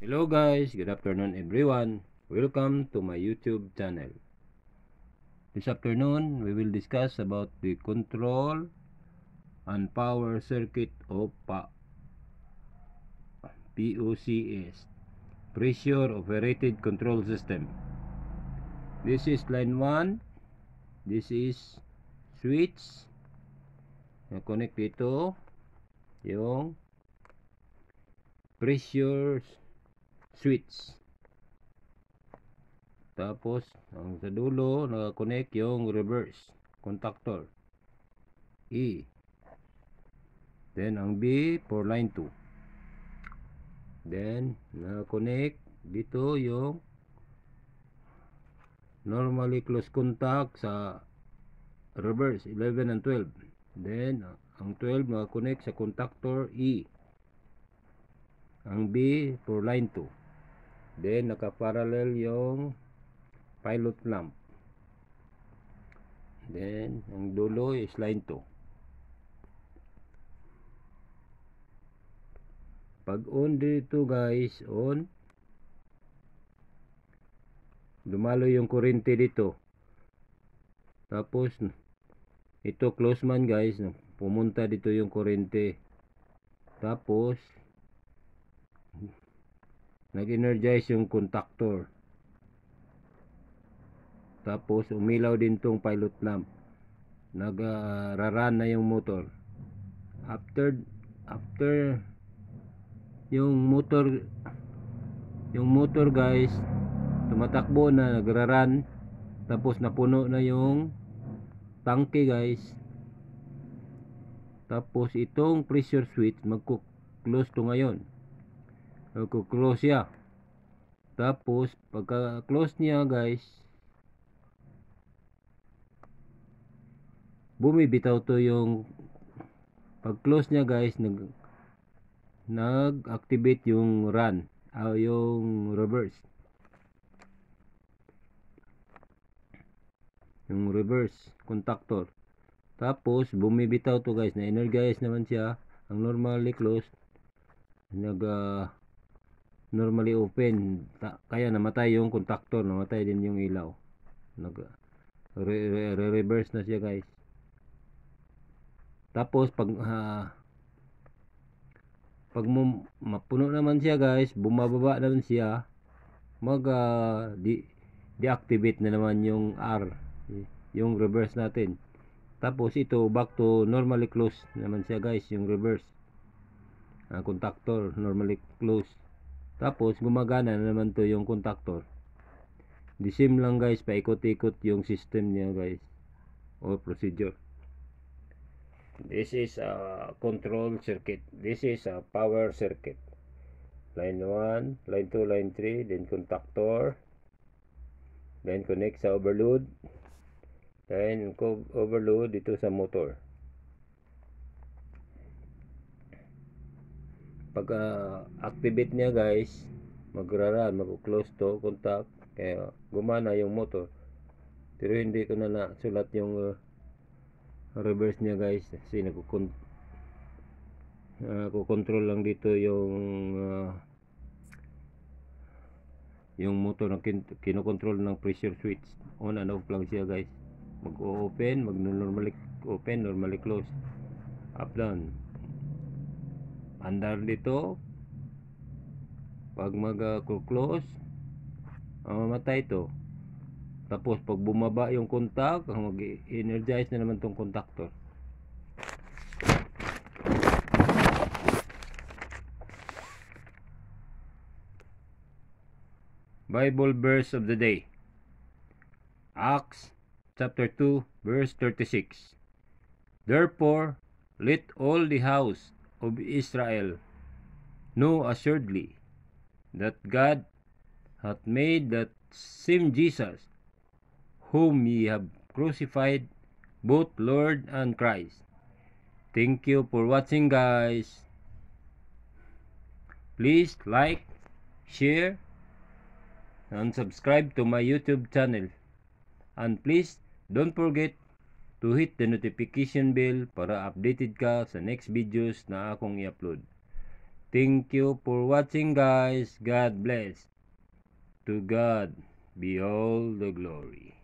Hello guys, good afternoon everyone. Welcome to my YouTube channel. This afternoon, we will discuss about the control and power circuit of POCS, Pressure Operated Control System. This is line 1. This is switch. Na-connect dito yung pressure switch. Tapos, ang sa dulo, naka-connect yung reverse contactor. E. Then, ang B for line 2. Then, naka-connect dito yung normally close contact sa reverse, 11 and 12. Then, ang 12 naka-connect sa contactor E. Ang B for line 2. Then, naka-parallel yung pilot lamp. Then, ang dulo is line 2. Pag on dito guys, on, dumalo yung kurente dito. Tapos, ito close man guys, pumunta dito yung kurente. Tapos, nag-energize yung contactor. Tapos, umilaw din tong pilot lamp. Nag-raran na yung motor. After yung motor guys, tumatakbo na, nagraran. Tapos, napuno na yung tangke guys. Tapos, itong pressure switch, magko-close to ngayon. Magko-close siya. Tapos, pagka-close niya guys, bumibitaw to yung pag-close niya guys, nag-activate yung run, yung reverse. Yung reverse contactor. Tapos, bumibitaw to guys, na-energize naman siya. Ang normally closed, normally open. Kaya namatay yung contactor, namatay din yung ilaw. Reverse na siya guys. Tapos pag mapuno naman siya guys, bumababa naman siya, deactivate na naman yung R, yung reverse natin. Tapos ito back to normally close naman siya guys, yung reverse contactor normally close. Tapos gumagana na naman to yung contactor. The same lang guys, paikot-ikot yung system niya guys, or procedure. This is a control circuit. This is a power circuit. Line 1, line 2, line 3, then contactor. Then connect sa overload. Then overload dito sa motor. Pag activate niya guys, magraran, mag-close to contact. Kaya gumana yung motor. Pero hindi ko na nasulat yung reverse niya guys, kasi control lang dito yung motor na kinokontrol ng pressure switch. On and off lang siya guys. Mag-open, mag-normally open, normally close, up down. Andar dito, pag mag-close, mamatay to. Tapos pag bumaba yung contact, mag-energize na naman tong contactor. Bible verse of the day. Acts chapter 2 verse 36. Therefore let all the house of Israel know assuredly that God hath made that same Jesus whom ye have crucified, both Lord and Christ. Thank you for watching guys. Please like, share, and subscribe to my YouTube channel. And please don't forget to hit the notification bell para updated ka sa next videos na akong i-upload. Thank you for watching, guys. God bless. To God be all the glory.